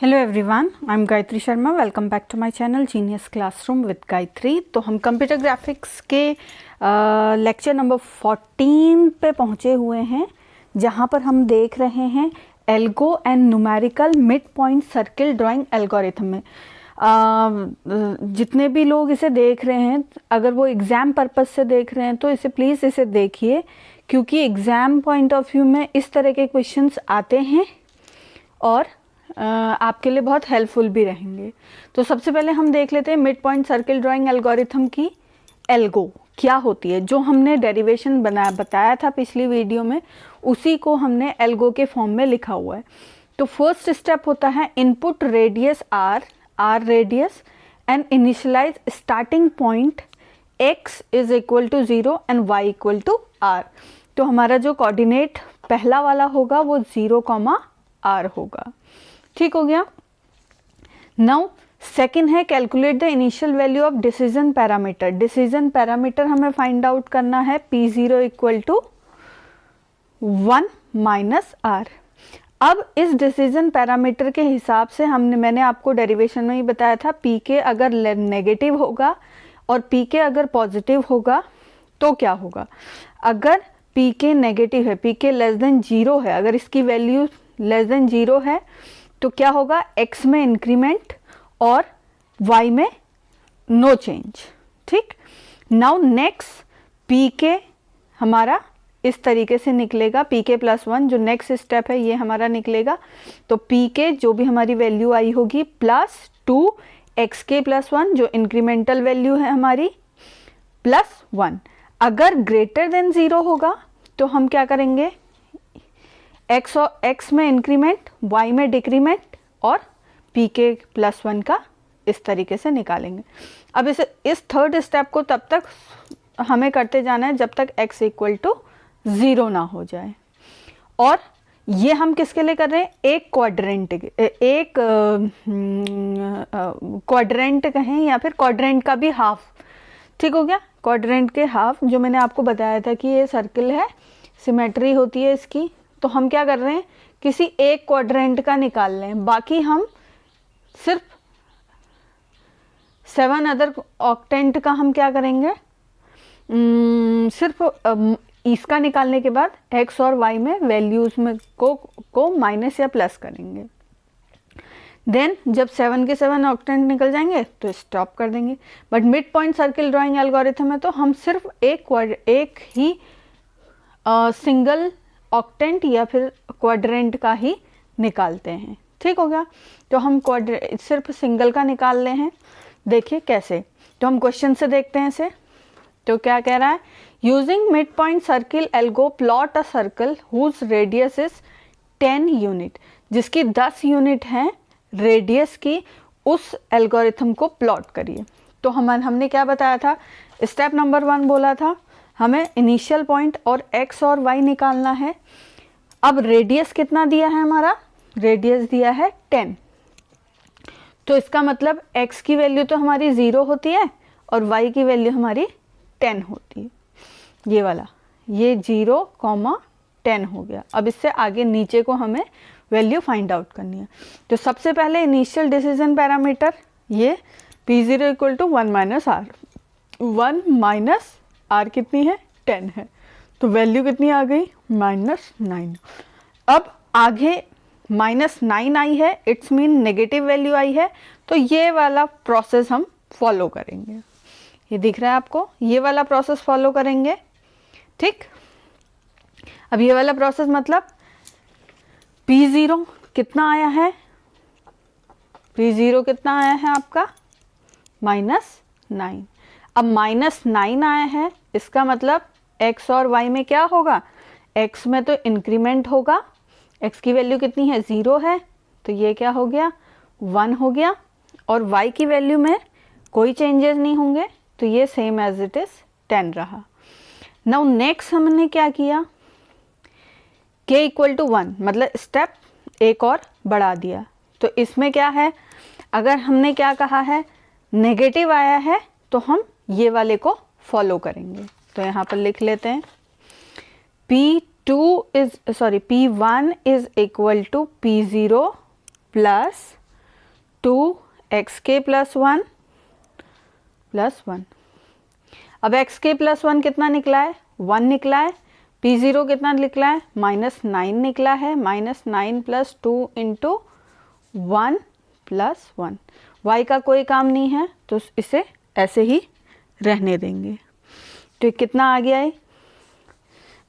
Hello everyone, I am Gayatri Sharma. Welcome back to my channel genius classroom with Gayatri. तो हम computer graphics के lecture number 14 पे पहुंचे हुए हैं, जहां पर हम देख रहे हैं algo and numerical mid point circle drawing algorithm में। जितने भी लोग इसे देख रहे हैं, अगर वो एग्ज़ाम पर्पस से देख रहे हैं तो इसे प्लीज़ इसे देखिए, क्योंकि एग्ज़ाम पॉइंट ऑफ व्यू में इस तरह के क्वेश्चंस आते हैं और आपके लिए बहुत हेल्पफुल भी रहेंगे। तो सबसे पहले हम देख लेते हैं mid point circle drawing algorithm की एल्गो क्या होती है। जो हमने डेरिवेशन बताया था पिछली वीडियो में, उसी को हमने एल्गो के फॉर्म में लिखा हुआ है। तो फर्स्ट स्टेप होता है input radius r radius and initialize starting point x is equal to 0 and y equal to r। तो हमारा जो कोऑर्डिनेट पहला वाला होगा वो 0, r होगा। ठीक हो गया। नाउ सेकंड है calculate the initial value of decision parameter. Decision parameter हमें फाइंड आउट करना है P0 equal to 1 minus r। अब इस डिसीजन पैरामीटर के हिसाब से मैंने आपको डेरिवेशन में ही बताया था, Pk अगर नेगेटिव होगा और Pk अगर पॉजिटिव होगा तो क्या होगा। अगर Pk नेगेटिव है, Pk लेस देन 0 है, अगर इसकी वैल्यू लेस देन 0 है तो क्या होगा, x में इंक्रीमेंट और y में नो चेंज। ठीक। नाउ नेक्स्ट Pk हमारा इस तरीके से निकलेगा, Pk प्लस 1 जो नेक्स्ट स्टेप है ये हमारा निकलेगा। तो Pk जो भी हमारी वैल्यू आई होगी प्लस 2 xk प्लस 1 जो इंक्रीमेंटल वैल्यू है हमारी प्लस 1। अगर ग्रेटर देन 0 होगा तो हम क्या करेंगे, x में इंक्रीमेंट, y में डिक्रीमेंट और Pk प्लस 1 का इस तरीके से निकालेंगे। अब इस थर्ड स्टेप को तब तक हमें करते जाना है जब तक x इक्वल टू 0 ना हो जाए। और ये हम किसके लिए कर रहे हैं, एक क्वाड्रेंट कहें या फिर क्वाड्रेंट का भी हाफ। ठीक हो गया। क्वाड्रेंट के हाफ जो मैंने आपको बताया था कि ये सर्किल है, सिमेट्री होती है इसकी। तो हम क्या कर रहे हैं, किसी एक क्वाड्रेंट का निकाल लें, बाकी हम सिर्फ 7 अदर ऑक्टेंट का हम क्या करेंगे, सिर्फ इसका निकालने के बाद x और y में वैल्यूज में को माइनस या प्लस करेंगे। देन जब 7 के 7 ऑक्टेंट निकल जाएंगे तो स्टॉप कर देंगे। But mid point circle drawing algorithm है तो हम सिर्फ एक ही सिंगल ऑक्टेंट या फिर क्वाड्रेंट का ही निकालते हैं। ठीक हो गया। तो हम सिर्फ सिंगल का निकाल रहे हैं। देखिए कैसे, तो हम क्वेश्चन से देखते हैं इसे। तो क्या कह रहा है, using mid point circle algo plot a circle whose radius is 10 unit. जिसकी 10 यूनिट है रेडियस की, उस एल्गोरिथम को प्लॉट करिए। तो हमने क्या बताया था, स्टेप नंबर 1 बोला था हमें इनिशियल पॉइंट और x और y निकालना है। अब रेडियस कितना दिया है, हमारा रेडियस दिया है 10। तो इसका मतलब x की वैल्यू तो हमारी 0 होती है और y की वैल्यू हमारी 10 होती है। ये वाला, ये 0, 10 हो गया। अब इससे आगे नीचे को हमें वैल्यू फाइंड आउट करनी है। तो सबसे पहले इनिशियल डिसीजन पैरामीटर ये P0 equal to 1 minus r। 1 minus r कितनी है, 10 है। तो वैल्यू कितनी आ गई, -9। अब आगे -9 आई है, इट्स मीन नेगेटिव वैल्यू आई है। तो ये वाला प्रोसेस हम फॉलो करेंगे। ये दिख रहा है आपको, ये वाला प्रोसेस फॉलो करेंगे। ठीक। अब ये वाला प्रोसेस मतलब P0 कितना आया है, P0 कितना आया है आपका -9। अब -9 आया है, इसका मतलब x और y में क्या होगा, x में तो इंक्रीमेंट होगा, x की वैल्यू कितनी है, 0 है, तो ये क्या हो गया, 1 हो गया। और y की वैल्यू में कोई चेंजेस नहीं होंगे, तो ये सेम एज इट इज 10 रहा। नाउ नेक्स्ट हमने क्या किया, k इक्वल टू 1 मतलब स्टेप एक और बढ़ा दिया। तो इसमें क्या है, अगर हमने क्या कहा है, नेगेटिव आया है तो हम ये वाले को फॉलो करेंगे। तो यहाँ पर लिख लेते हैं P1 is equal to P0 plus 2xk plus 1 plus 1। अब xk प्लस 1 कितना निकला है? 1 निकला है। p0 कितना निकला है? -9 निकला है। -9 प्लस 2 इंटू 1 प्लस 1। y का कोई काम नहीं है तो इसे ऐसे ही रहने देंगे। तो कितना आ गया है?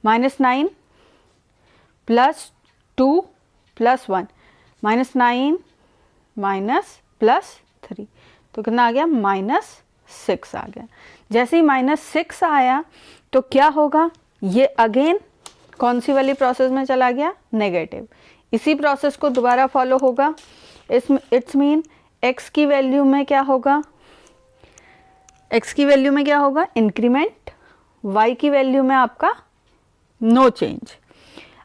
-9 प्लस 2 प्लस 1, -9 माइनस प्लस 3, तो कितना आ गया? -6 आ गया। जैसे ही -6 आया तो क्या होगा? ये अगेन कौन सी वाली प्रोसेस में चला गया? नेगेटिव। इसी प्रोसेस को दोबारा फॉलो होगा। इट्स मीन x की वैल्यू में क्या होगा? x की वैल्यू में क्या होगा? इंक्रीमेंट। y की वैल्यू में आपका नो चेंज।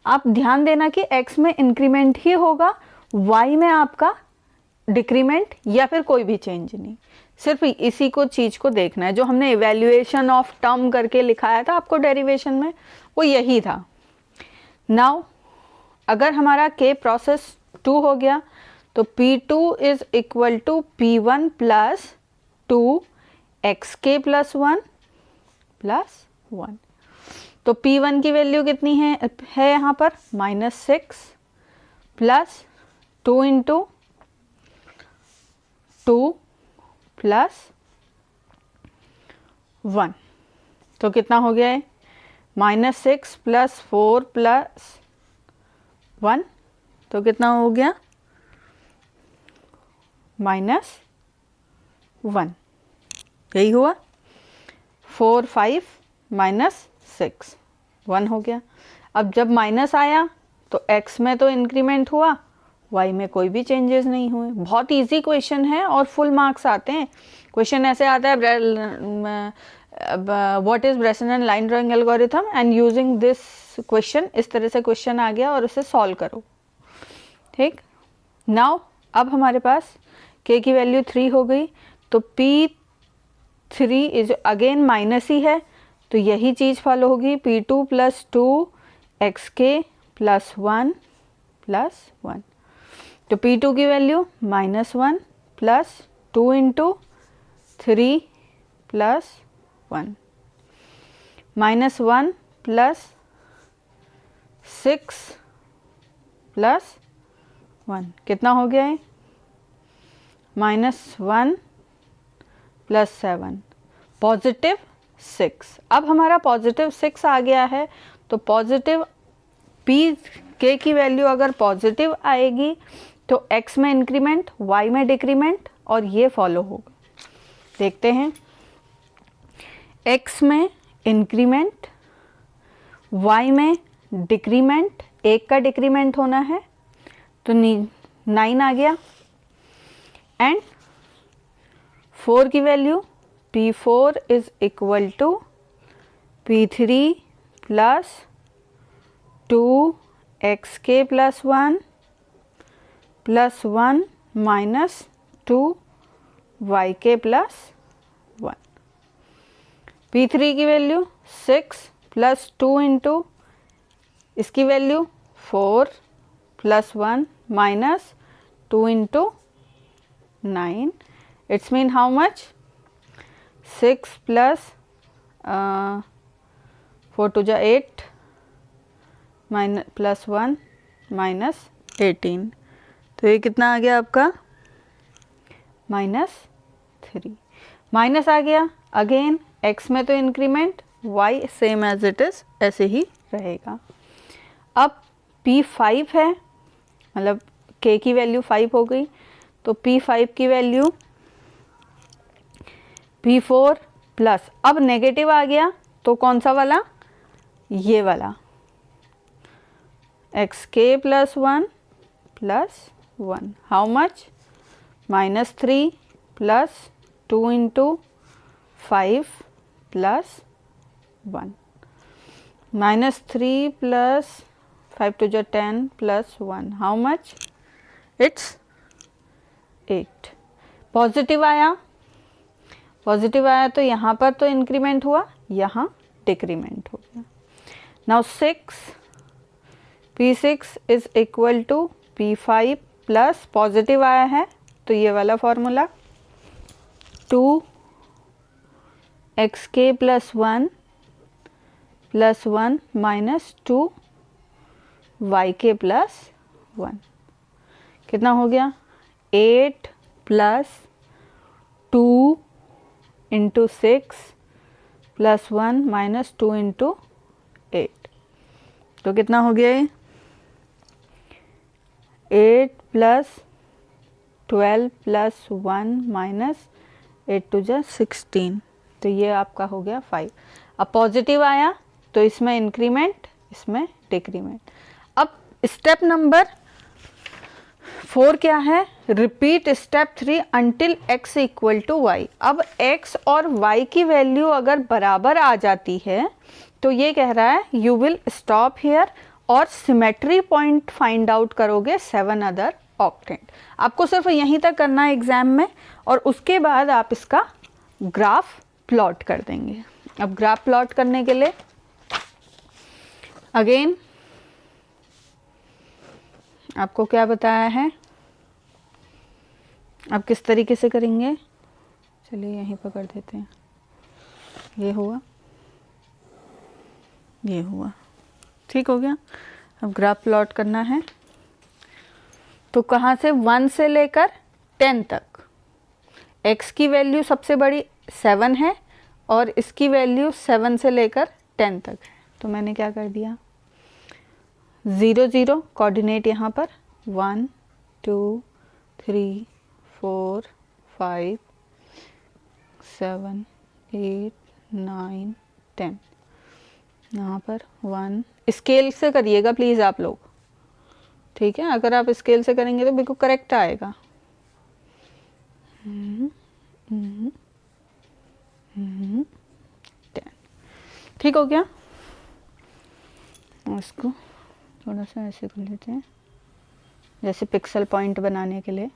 आप ध्यान देना कि x में इंक्रीमेंट ही होगा, y में आपका डिक्रीमेंट या फिर कोई भी चेंज नहीं। सिर्फ इसी को चीज को देखना है। जो हमने इवैल्यूएशन ऑफ टर्म करके लिखाया था आपको डेरिवेशन में, वो यही था। नाउ अगर हमारा k प्रोसेस 2 हो गया तो P2 is equal to P1 plus 2 xk plus 1 plus 1। तो P1 की वैल्यू कितनी है यहाँ पर? -6 प्लस 2 इंटू 2 प्लस 1, तो कितना हो गया है? -6 प्लस 4 प्लस 1, तो कितना हो गया? -1। यही हुआ। 4 5 -6 1 हो गया। अब जब माइनस आया तो x में तो इंक्रीमेंट हुआ, y में कोई भी चेंजेस नहीं हुए। बहुत इजी क्वेश्चन है और फुल मार्क्स आते हैं। क्वेश्चन ऐसे आता है, what is Bresenham line drawing algorithm and using this question. इस तरह से क्वेश्चन आ गया और इसे सॉल्व करो। ठीक। नाउ अब हमारे पास k की वैल्यू 3 हो गई तो P3 इज अगेन माइनस ही है, तो यही चीज फॉलो होगी। P2 plus 2 xk plus 1 plus 1। तो P2 की value -1 plus 2 into 3 plus 1, -1 plus 6 plus 1, कितना हो गया है? -1 प्लस 7 +6। अब हमारा +6 आ गया है तो पॉजिटिव k की वैल्यू अगर पॉजिटिव आएगी तो x में इंक्रीमेंट, y में डिक्रीमेंट और ये फॉलो होगा। देखते हैं। x में इंक्रीमेंट, y में डिक्रीमेंट, 1 का डिक्रीमेंट होना है तो 9 आ गया। एंड 4 की value P4 is equal to P3 plus 2 xk plus 1 plus 1 minus 2 yk plus 1। P3 की वैल्यू 6 प्लस 2 इंटू इसकी value 4 plus 1 minus 2 into 9। It's mean how much? 6 plus 4 to 8 minus plus 1 minus 18, तो ये कितना आ गया आपका? -3। Minus आ गया। Again x में तो increment, y same as it is ऐसे ही रहेगा। अब P5 है, मतलब k की वैल्यू 5 हो गई तो P5 की वैल्यू P4 प्लस, अब नेगेटिव आ गया तो कौन सा वाला? ये वाला xk plus 1 plus 1। How much? -3 plus 2 into 5 plus 1, -3 plus 5 to 10 plus 1। How much? It's 8। Positive आया, पॉजिटिव आया तो यहाँ पर तो इंक्रीमेंट हुआ, यहाँ डिक्रीमेंट हो गया। Now 6 P6 is equal to P5 plus, positive आया है तो ये वाला फॉर्मूला 2xk + 1 + 1 - 2yk + 1 कितना हो गया 8 + 2 × 6 + 1 - 2 × 8 तो कितना हो गया ये 8 + 12 + 1 - 8 × 2 = 16 तो ये आपका हो गया 5। अब पॉजिटिव आया तो इसमें इंक्रीमेंट, इसमें डिक्रीमेंट। अब स्टेप नंबर 4 क्या है, repeat step 3 until x = y। अब x और y की वैल्यू अगर बराबर आ जाती है तो ये कह रहा है यू विल स्टॉप हियर और सिमेट्री पॉइंट फाइंड आउट करोगे 7 अदर ऑक्टेंट। आपको सिर्फ यहीं तक करना है एग्जाम में और उसके बाद आप इसका ग्राफ प्लॉट कर देंगे। अब ग्राफ प्लॉट करने के लिए अगेन आपको क्या बताया है, अब किस तरीके से करेंगे, चलिए यहीं पर कर देते हैं। ये हुआ, ये हुआ, ठीक हो गया। अब ग्राफ प्लॉट करना है तो कहाँ से 1 से लेकर 10 तक x की वैल्यू सबसे बड़ी 7 है और इसकी वैल्यू 7 से लेकर 10 तक है। तो मैंने क्या कर दिया 0 0 कोऑर्डिनेट यहाँ पर 1 2 3 4 5 7 8 9 10 यहाँ पर 1। स्केल से करिएगा प्लीज़ आप लोग, ठीक है। अगर आप स्केल से करेंगे तो बिल्कुल करेक्ट आएगा। 10 ठीक हो गया। इसको थोड़ा सा ऐसे कर लेते हैं जैसे पिक्सल पॉइंट बनाने के लिए।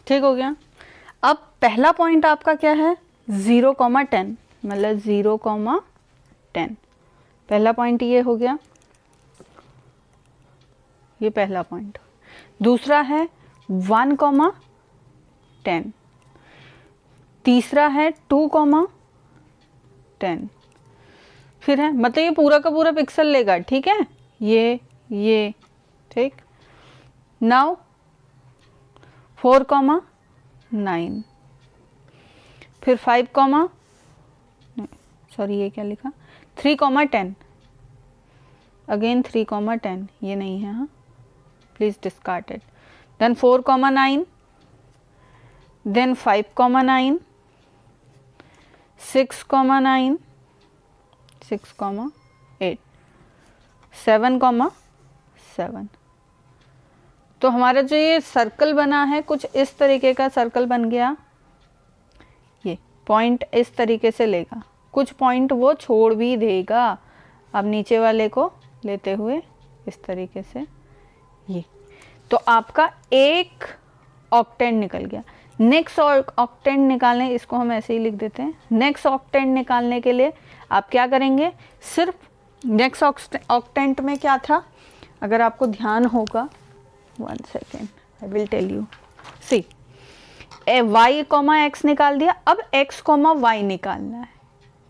ठीक हो गया। अब पहला पॉइंट आपका क्या है 0,10 मतलब 0,10 पहला पॉइंट ये हो गया, ये पहला पॉइंट। दूसरा है 1,10, तीसरा है 2,10, फिर है मतलब ये पूरा का पूरा पिक्सल लेगा, ठीक है। ये ठीक। नाउ 4,9 फिर 5, सॉरी ये क्या लिखा 3,10 अगेन 3,10 ये नहीं है, हाँ please discard it. Then 4,9 then 5,9 6,9 6,8 7,7। तो हमारा जो ये सर्कल बना है कुछ इस तरीके का सर्कल बन गया। ये पॉइंट इस तरीके से लेगा, कुछ पॉइंट वो छोड़ भी देगा। अब नीचे वाले को लेते हुए इस तरीके से ये, तो आपका एक ऑक्टेंट निकल गया। नेक्स्ट ऑक्टेंट निकालने, इसको हम ऐसे ही लिख देते हैं। नेक्स्ट ऑक्टेंट निकालने के लिए आप क्या करेंगे, सिर्फ नेक्स्ट ऑक्टेंट में क्या था, अगर आपको ध्यान होगा, 1 second I will tell you. See y, x निकाल दिया, अब x, y निकालना है।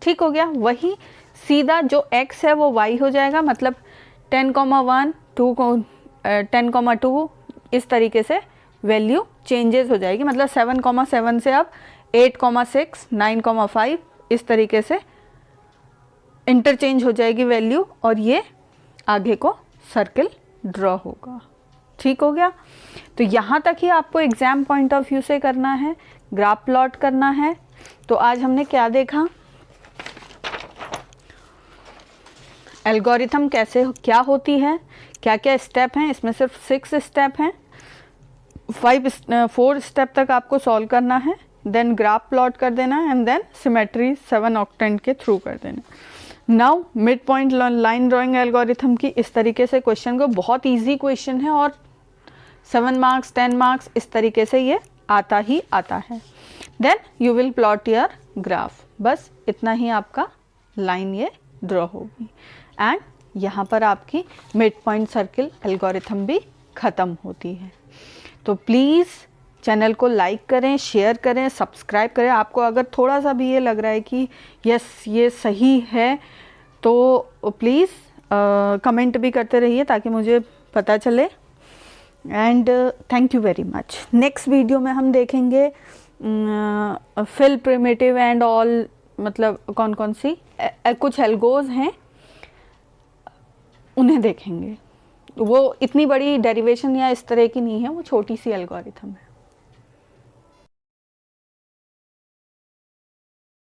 ठीक हो गया, वही सीधा जो x है वो y हो जाएगा, मतलब 10,1 10,2 इस तरीके से वैल्यू चेंजेस हो जाएगी। मतलब 7,7 से अब 8,6 9,5 इस तरीके से इंटरचेंज हो जाएगी वैल्यू, और ये आगे को सर्कल ड्रॉ होगा। ठीक हो गया। तो यहाँ तक ही आपको एग्जाम पॉइंट ऑफ व्यू से करना है, ग्राफ प्लॉट करना है। तो आज हमने क्या देखा, एल्गोरिथम कैसे क्या होती है, क्या क्या स्टेप हैं। इसमें सिर्फ 6 स्टेप हैं, 4 स्टेप तक आपको सॉल्व करना है। देन ग्राफ प्लॉट कर देना एंड देन सिमेट्री 7 ऑक्टेंट के थ्रू कर देना। Now mid point line drawing algorithm की इस तरीके से क्वेश्चन को, बहुत इजी क्वेश्चन है और 7 मार्क्स 10 मार्क्स इस तरीके से ये आता ही आता है। Then you will plot your graph, बस इतना ही आपका लाइन ये ड्रॉ होगी एंड यहाँ पर आपकी मिड पॉइंट सर्किल एल्गोरिथम भी ख़त्म होती है। तो प्लीज़ चैनल को लाइक करें, शेयर करें, सब्सक्राइब करें। आपको अगर थोड़ा सा भी ये लग रहा है कि यस ये सही है तो प्लीज़ कमेंट भी करते रहिए ताकि मुझे पता चले। And thank you very much. Next video में हम देखेंगे फिल प्रिमिटिव एंड ऑल, मतलब कौन कौन सी कुछ एल्गोज हैं उन्हें देखेंगे। वो इतनी बड़ी डेरिवेशन या इस तरह की नहीं है, वो छोटी सी एल्गोरिथम है।